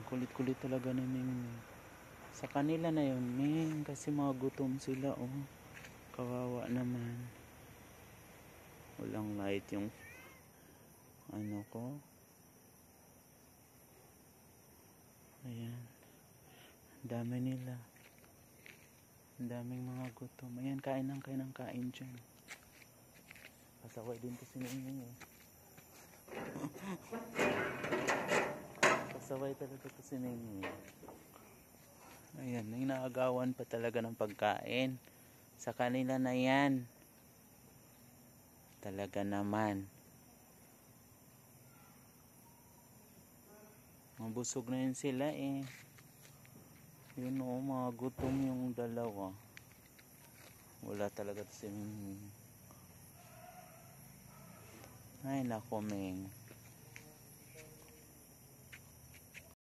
Ang kulit-kulit talaga ni Ming. Sa kanila na yun, Ming. Kasi mga gutom sila, oh. Kawawa naman. Walang light yung ano ko. Ayan. Ang dami nila. Ang daming mga gutom. Ayan, kain dyan. Pasaway din to si Ming, eh. Pasaway talaga to si Ming. Ayan, inaagawan pa talaga ng pagkain. Sa kanila na yan. Talaga naman. Mabusog na yun sila, eh. Yun, oh, mga gutom yung dalawa. Wala talaga to si Ming. Ay, nako, Ming.